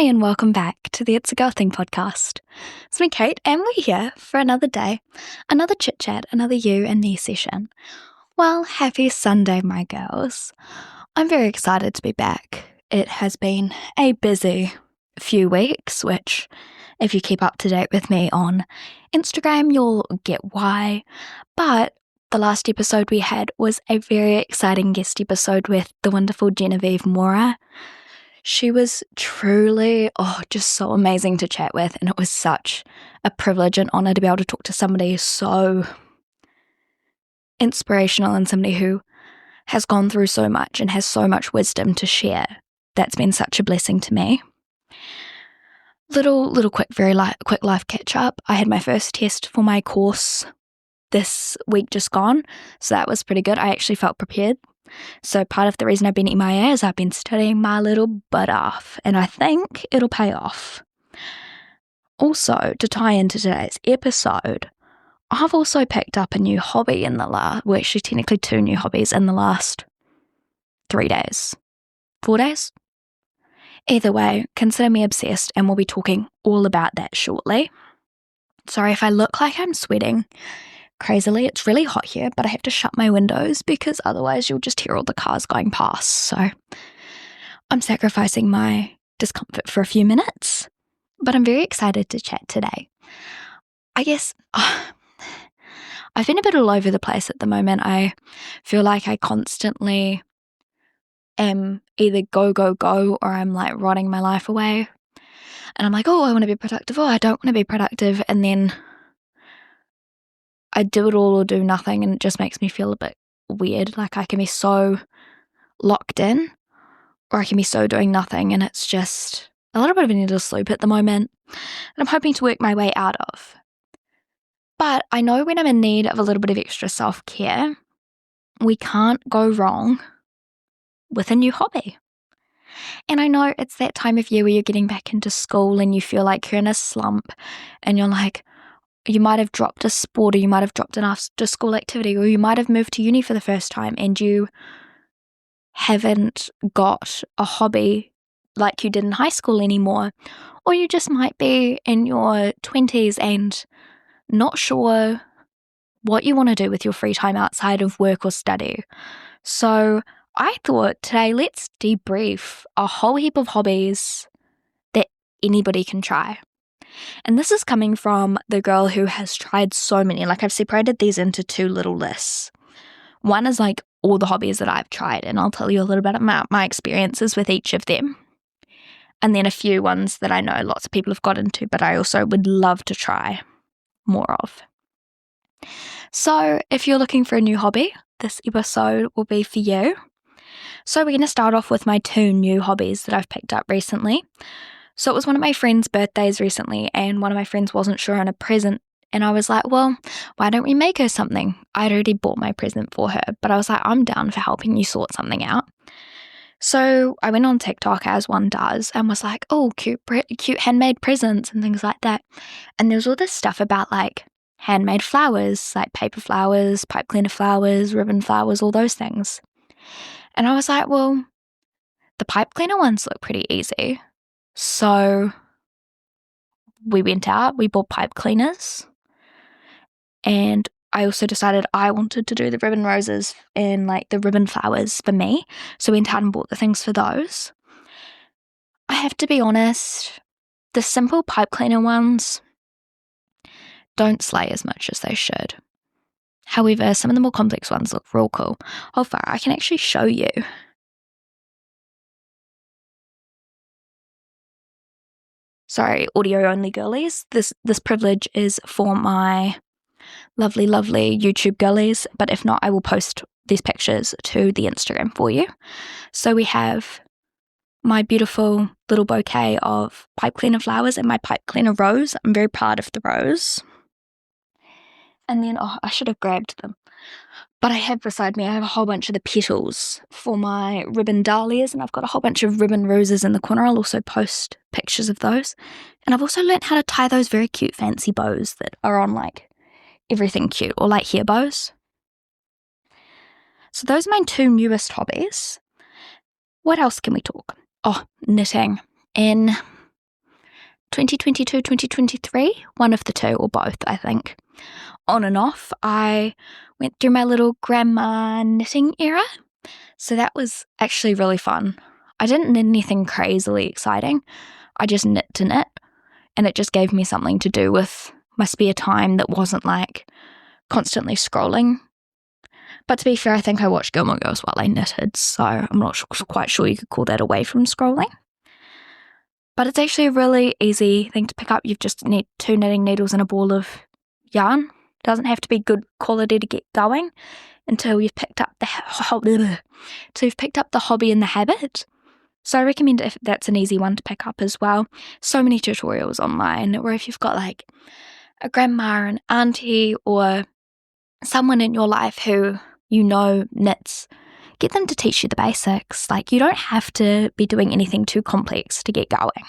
Hi, and welcome back to the It's a Girl Thing podcast. It's me, Kate, and we're here for another day, another chit-chat, another you and me session. Well, happy Sunday, my girls. I'm very excited to be back. It has been a busy few weeks, which, if you keep up to date with me on Instagram, you'll get why. But the last episode we had was a very exciting guest episode with the wonderful Genevieve Mora. She was truly, just so amazing to chat with, and it was such a privilege and honour to be able to talk to somebody so inspirational and somebody who has gone through so much and has so much wisdom to share. That's been such a blessing to me. Quick life catch up. I had my first test for my course this week just gone, so that was pretty good. I actually felt prepared. So part of the reason I've been MIA is I've been studying my little butt off, and I think it'll pay off. Also, to tie into today's episode, I've also picked up a new hobby actually technically 2 new hobbies in the last 3 days. 4 days? Either way, consider me obsessed, and we'll be talking all about that shortly. Sorry if I look like I'm sweating crazily. It's really hot here, but I have to shut my windows because otherwise you'll just hear all the cars going past. So I'm sacrificing my discomfort for a few minutes, but I'm very excited to chat today. I guess I've been a bit all over the place at the moment. I feel like I constantly am either go, go, go, or I'm like rotting my life away. And I'm like, I want to be productive. I don't want to be productive. And then I do it all or do nothing, and it just makes me feel a bit weird. Like I can be so locked in, or I can be so doing nothing, and it's just a little bit of a needless loop at the moment that I'm hoping to work my way out of. But I know when I'm in need of a little bit of extra self-care, we can't go wrong with a new hobby. And I know it's that time of year where you're getting back into school and you feel like you're in a slump, and you're like, you might have dropped a sport, or you might have dropped an after-school activity, or you might have moved to uni for the first time and you haven't got a hobby like you did in high school anymore. Or you just might be in your 20s and not sure what you want to do with your free time outside of work or study. So I thought today, let's debrief a whole heap of hobbies that anybody can try. And this is coming from the girl who has tried so many. Like, I've separated these into 2 little lists. One is like all the hobbies that I've tried, and I'll tell you a little bit about my experiences with each of them. And then a few ones that I know lots of people have got into, but I also would love to try more of. So if you're looking for a new hobby, this episode will be for you. So we're going to start off with my 2 new hobbies that I've picked up recently. So it was one of my friend's birthdays recently, and one of my friends wasn't sure on a present, and I was like, well, why don't we make her something? I'd already bought my present for her, but I was like, I'm down for helping you sort something out. So I went on TikTok, as one does, and was like, cute handmade presents and things like that. And there was all this stuff about like handmade flowers, like paper flowers, pipe cleaner flowers, ribbon flowers, all those things. And I was like, well, the pipe cleaner ones look pretty easy. So we went out, we bought pipe cleaners, and I also decided I wanted to do the ribbon roses and like the ribbon flowers for me. So we went out and bought the things for those. I have to be honest, the simple pipe cleaner ones don't slay as much as they should. However, some of the more complex ones look real cool. Oh, far, I can actually show you. Sorry, audio only girlies. This privilege is for my lovely, lovely YouTube girlies, but if not, I will post these pictures to the Instagram for you. So we have my beautiful little bouquet of pipe cleaner flowers and my pipe cleaner rose. I'm very proud of the rose. And then, I should have grabbed them. But I have beside me, I have a whole bunch of the petals for my ribbon dahlias, and I've got a whole bunch of ribbon roses in the corner. I'll also post pictures of those. And I've also learnt how to tie those very cute fancy bows that are on like everything cute, or like hair bows. So those are my 2 newest hobbies. What else can we talk? Knitting. In 2022, 2023, one of the two, or both, I think. On and off, I went through my little grandma knitting era. So that was actually really fun. I didn't knit anything crazily exciting. I just knit to knit, and it just gave me something to do with my spare time that wasn't like constantly scrolling. But to be fair, I think I watched Gilmore Girls while I knitted, so I'm not quite sure you could call that away from scrolling. But it's actually a really easy thing to pick up. You just need 2 knitting needles and a ball of yarn. It doesn't have to be good quality to get going until you've picked up the hobby and the habit. So I recommend if that's an easy one to pick up as well. So many tutorials online, or if you've got like a grandma, an auntie, or someone in your life who you know knits, get them to teach you the basics. Like, you don't have to be doing anything too complex to get going.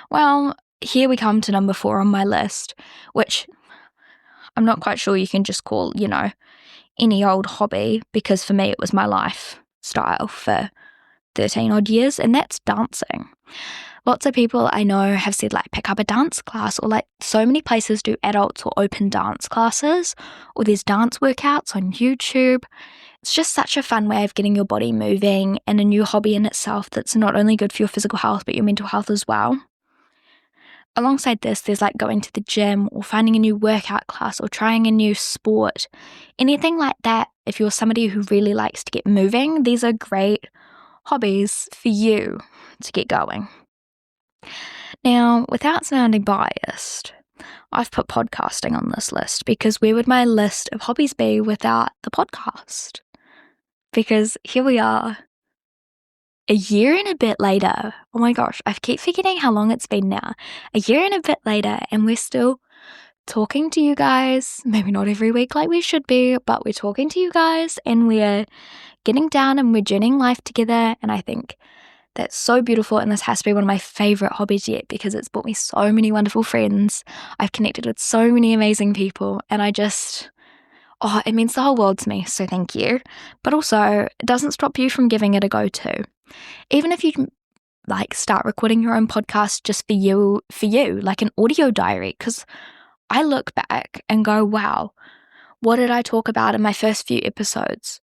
Well, here we come to number 4 on my list, which I'm not quite sure you can just call, any old hobby, because for me it was my lifestyle for 13 odd years, and that's dancing. Lots of people I know have said, like, pick up a dance class, or like so many places do adults or open dance classes, or there's dance workouts on YouTube. It's just such a fun way of getting your body moving, and a new hobby in itself that's not only good for your physical health but your mental health as well. Alongside this, there's like going to the gym or finding a new workout class or trying a new sport. Anything like that, if you're somebody who really likes to get moving, these are great hobbies for you to get going. Now, without sounding biased, I've put podcasting on this list, because where would my list of hobbies be without the podcast? Because here we are, a year and a bit later. Oh my gosh, I keep forgetting how long it's been now. A year and a bit later, and we're still talking to you guys. Maybe not every week like we should be, but we're talking to you guys, and we're getting down and we're journeying life together. And I think that's so beautiful, and this has to be one of my favorite hobbies yet, because it's brought me so many wonderful friends. I've connected with so many amazing people, and it means the whole world to me, so thank you. But also, it doesn't stop you from giving it a go too. Even if you like start recording your own podcast just for you, like an audio diary, because I look back and go, wow, what did I talk about in my first few episodes?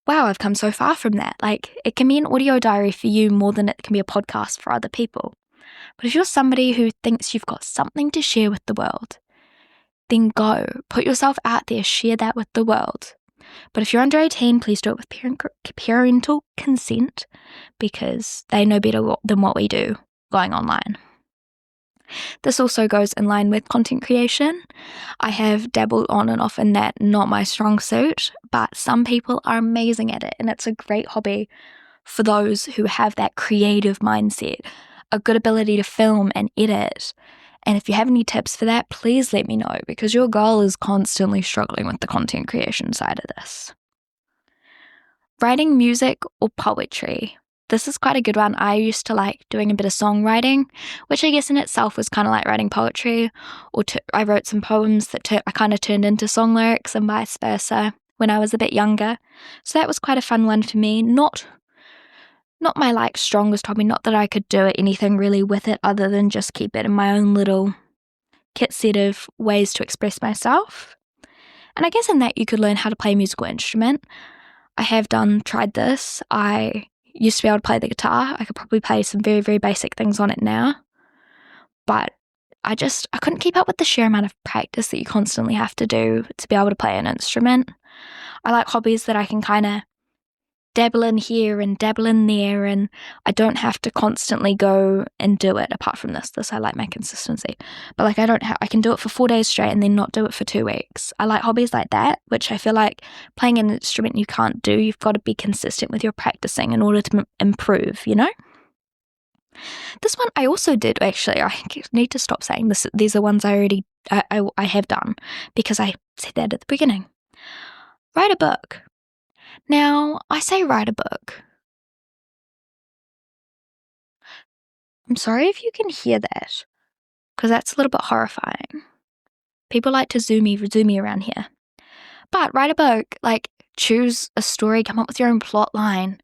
Wow, I've come so far from that. Like, it can be an audio diary for you more than it can be a podcast for other people. But if you're somebody who thinks you've got something to share with the world, then go, put yourself out there, share that with the world. But if you're under 18, please do it with parental consent, because they know better than what we do going online. This also goes in line with content creation. I have dabbled on and off in that, not my strong suit, but some people are amazing at it, and it's a great hobby for those who have that creative mindset, a good ability to film and edit. And if you have any tips for that, please let me know, because your girl is constantly struggling with the content creation side of this. Writing music or poetry. This is quite a good one. I used to like doing a bit of songwriting, which I guess in itself was kind of like writing poetry, or I wrote some poems that I kind of turned into song lyrics and vice versa when I was a bit younger. So that was quite a fun one for me. Not my like strongest hobby, not that I could do anything really with it other than just keep it in my own little kit set of ways to express myself. And I guess in that you could learn how to play a musical instrument. I have tried this. I used to be able to play the guitar. I could probably play some very, very basic things on it now. But I couldn't keep up with the sheer amount of practice that you constantly have to do to be able to play an instrument. I like hobbies that I can kind of dabble in here and dabble in there, and I don't have to constantly go and do it. Apart from this I like my consistency, but like I can do it for 4 days straight and then not do it for 2 weeks. I like hobbies like that, which I feel like playing an instrument you can't do. You've got to be consistent with your practicing in order to improve, This one I also did, actually. I need to stop saying this. These are ones I have done, because I said that at the beginning. Write a book. Now, I say write a book. I'm sorry if you can hear that, because that's a little bit horrifying. People like to zoom me around here. But write a book, like choose a story, come up with your own plot line.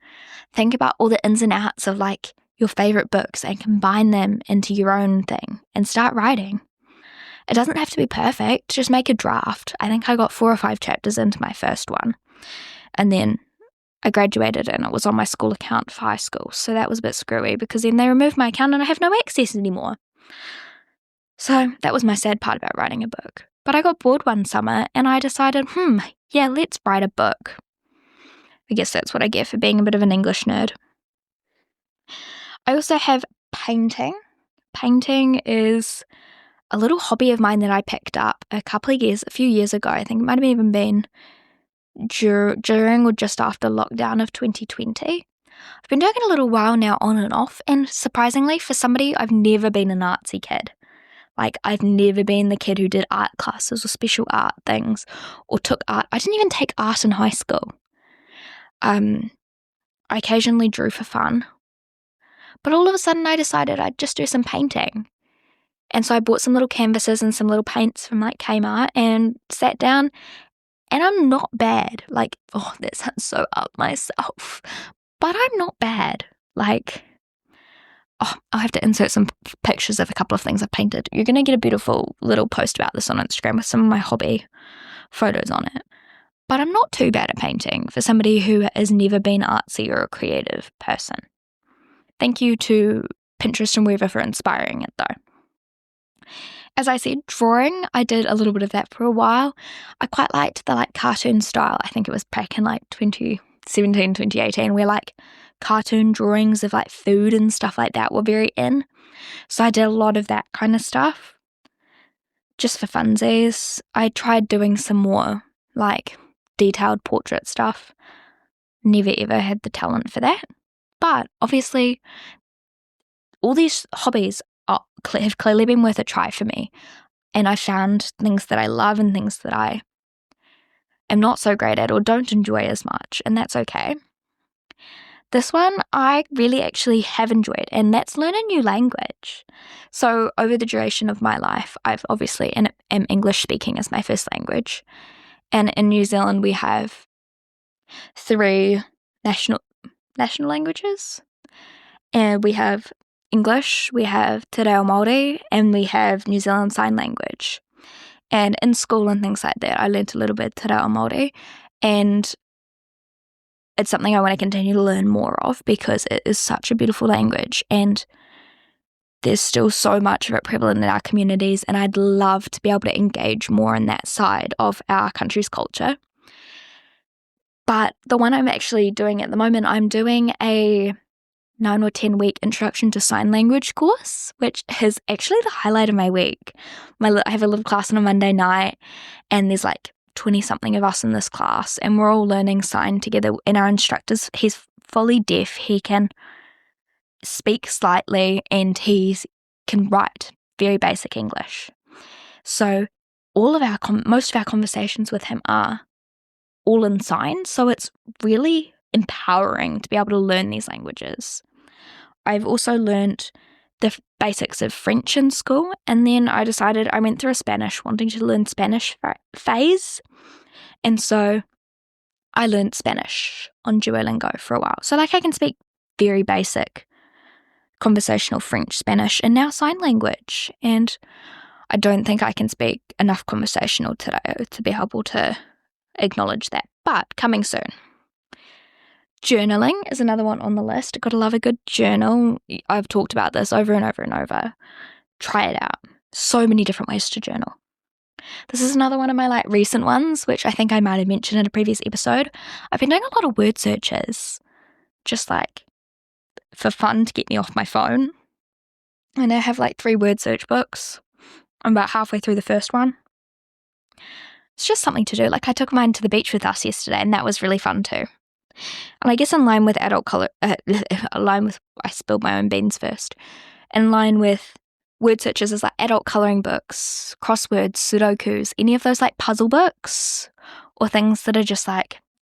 Think about all the ins and outs of like your favorite books and combine them into your own thing and start writing. It doesn't have to be perfect, just make a draft. I think I got 4 or 5 chapters into my first one, and then I graduated and it was on my school account for high school, so that was a bit screwy because then they removed my account and I have no access anymore. So that was my sad part about writing a book. But I got bored one summer and I decided, yeah, let's write a book. I guess that's what I get for being a bit of an English nerd. I also have painting. Painting is a little hobby of mine that I picked up a few years ago. I think it might have even been during or just after lockdown of 2020. I've been doing it a little while now on and off, and surprisingly, for somebody, I've never been an artsy kid. Like, I've never been the kid who did art classes or special art things or took art. I didn't even take art in high school. I occasionally drew for fun. But all of a sudden I decided I'd just do some painting. And so I bought some little canvases and some little paints from like Kmart and sat down, and I'm not bad. Like, oh, that sounds so up myself. But I'm not bad. Like, I'll have to insert some pictures of a couple of things I've painted. You're going to get a beautiful little post about this on Instagram with some of my hobby photos on it. But I'm not too bad at painting for somebody who has never been artsy or a creative person. Thank you to Pinterest and wherever for inspiring it, though. As I said, drawing, I did a little bit of that for a while. I quite liked the cartoon style. I think it was back in 2017, 2018, where cartoon drawings of food and stuff like that were very in. So I did a lot of that kind of stuff. Just for funsies. I tried doing some more detailed portrait stuff. Never ever had the talent for that. But obviously, all these hobbies have clearly been worth a try for me. And I found things that I love and things that I am not so great at or don't enjoy as much. And that's okay. This one I really actually have enjoyed, and that's learn a new language. So over the duration of my life, I've obviously am English speaking as my first language. And in New Zealand, we have 3 national languages. And we have English, we have Te Reo Māori, and we have New Zealand Sign Language. And in school and things like that, I learnt a little bit Te Reo Māori, and it's something I want to continue to learn more of because it is such a beautiful language, and there's still so much of it prevalent in our communities, and I'd love to be able to engage more in that side of our country's culture. But the one I'm actually doing at the moment, I'm doing a 9 or 10 week introduction to sign language course, which is actually the highlight of my week. I have a little class on a Monday night, and there's 20 something of us in this class, and we're all learning sign together. And our instructor's, he's fully deaf. He can speak slightly, and he can write very basic English. So most of our conversations with him are all in sign. So it's really empowering to be able to learn these languages. I've also learnt the basics of French in school, and then I decided I went through a Spanish, wanting to learn Spanish phase, and so I learnt Spanish on Duolingo for a while. So I can speak very basic conversational French, Spanish, and now sign language, and I don't think I can speak enough conversational today to be able to acknowledge that, but coming soon. Journaling is another one on the list. Gotta love a good journal. I've talked about this over and over and over. Try it out. So many different ways to journal. This is another one of my recent ones, which I think I might have mentioned in a previous episode. I've been doing a lot of word searches, just for fun to get me off my phone. And I have 3 word search books. I'm about halfway through the first one. It's just something to do. I took mine to the beach with us yesterday, and that was really fun too. And I guess in line with I spilled my own beans first. In line with word searches is adult colouring books, crosswords, sudokus, any of those puzzle books, or things that are just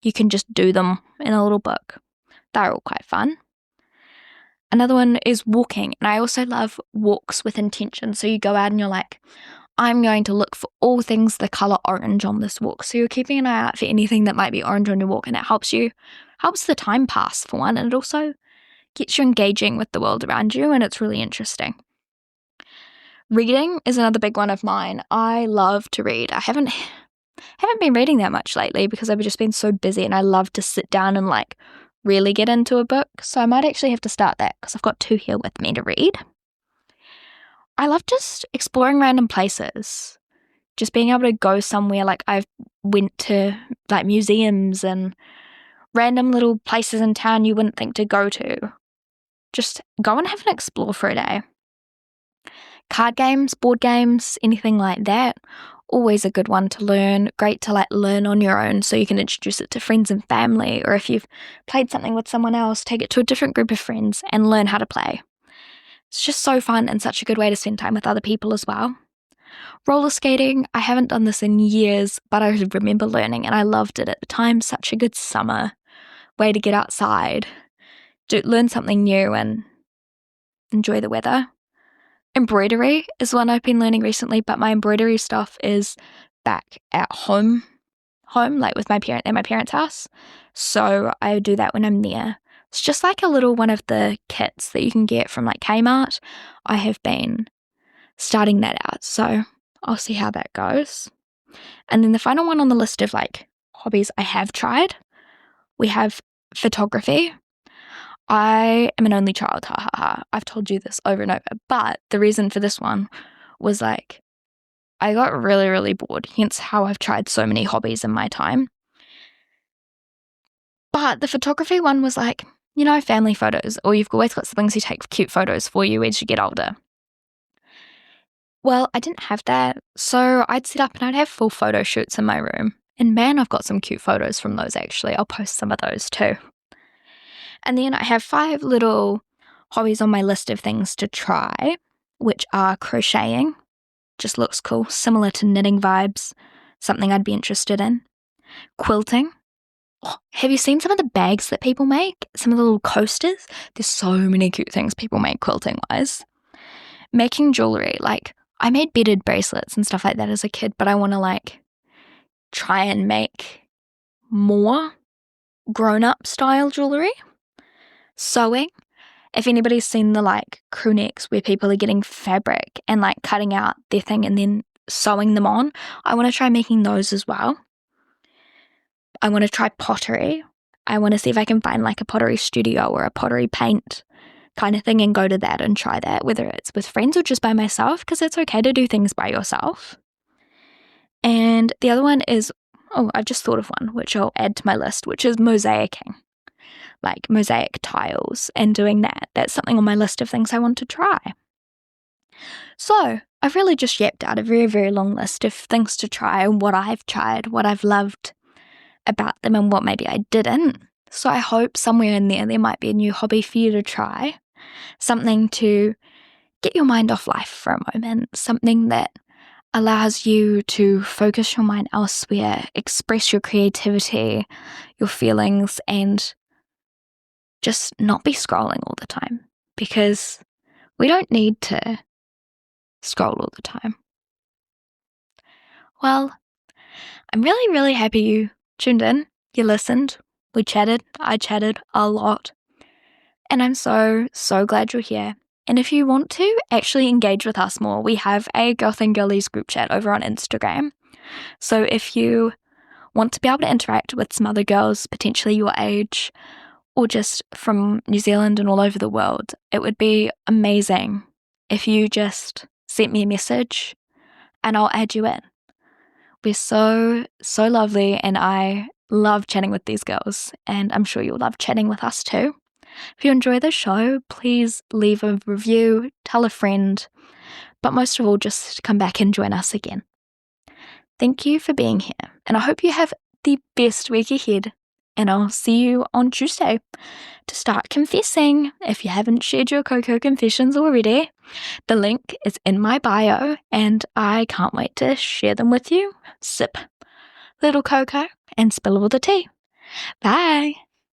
you can just do them in a little book. They're all quite fun. Another one is walking, and I also love walks with intention. So you go out and you're I'm going to look for all things the colour orange on this walk. So you're keeping an eye out for anything that might be orange on your walk, and it helps the time pass for one, and it also gets you engaging with the world around you, and it's really interesting. Reading is another big one of mine. I love to read. I haven't been reading that much lately because I've just been so busy, and I love to sit down and like really get into a book. So I might actually have to start that because I've got 2 here with me to read. I love just exploring random places. Just being able to go somewhere, like I've went to like museums and random little places in town you wouldn't think to go to. Just go and have an explore for a day. Card games, board games, anything like that. Always a good one to learn. Great to like learn on your own so you can introduce it to friends and family, or if you've played something with someone else, take it to a different group of friends and learn how to play. It's just so fun and such a good way to spend time with other people as well. Roller skating, I haven't done this in years, but I remember learning and I loved it at the time. Such a good summer way to get outside, learn something new and enjoy the weather. Embroidery is one I've been learning recently, but my embroidery stuff is back at home, like with my parents' house. So I do that when I'm there. It's just like a little one of the kits that you can get from like Kmart. I have been starting that out, so I'll see how that goes. And then the final one on the list of like hobbies I have tried, we have photography. I am an only child, I've told you this over and over, but the reason for this one was like, I got really, really bored, hence how I've tried so many hobbies in my time. But the photography one was like, you know, family photos, or you've always got siblings who take cute photos for you as you get older. Well, I didn't have that, so I'd sit up and I'd have full photo shoots in my room. And man, I've got some cute photos from those actually. I'll post some of those too. And then I have 5 little hobbies on my list of things to try, which are crocheting. Just looks cool, similar to knitting vibes, something I'd be interested in. Quilting. Oh, have you seen some of the bags that people make? Some of the little coasters? There's so many cute things people make quilting-wise. Making jewelry. Like, I made beaded bracelets and stuff like that as a kid, but I want to like try and make more grown-up style jewelry. Sewing. If anybody's seen the like crew necks where people are getting fabric and like cutting out their thing and then sewing them on, I want to try making those as well. I want to try pottery. I want to see if I can find like a pottery studio or a pottery paint kind of thing and go to that and try that, whether it's with friends or just by myself, because it's okay to do things by yourself. And the other one is, I've just thought of one, which I'll add to my list, which is mosaicing. Like mosaic tiles and doing that. That's something on my list of things I want to try. So I've really just yapped out a very, very long list of things to try and what I've tried, what I've loved about them and what maybe I didn't. So I hope somewhere in there might be a new hobby for you to try. Something to get your mind off life for a moment. Something that allows you to focus your mind elsewhere, express your creativity, your feelings, and just not be scrolling all the time, because we don't need to scroll all the time. Well, I'm really, really happy you tuned in, you listened, we chatted, I chatted a lot, and I'm so, so glad you're here. And if you want to actually engage with us more, we have a Girl Thing Girlies group chat over on Instagram. So if you want to be able to interact with some other girls, potentially your age, or just from New Zealand and all over the world, it would be amazing if you just sent me a message and I'll add you in. We're so, so lovely and I love chatting with these girls, and I'm sure you'll love chatting with us too. If you enjoy the show, please leave a review, tell a friend, but most of all, just come back and join us again. Thank you for being here, and I hope you have the best week ahead. And I'll see you on Tuesday to start confessing if you haven't shared your Coco confessions already. The link is in my bio and I can't wait to share them with you. Sip little Coco and spill all the tea. Bye.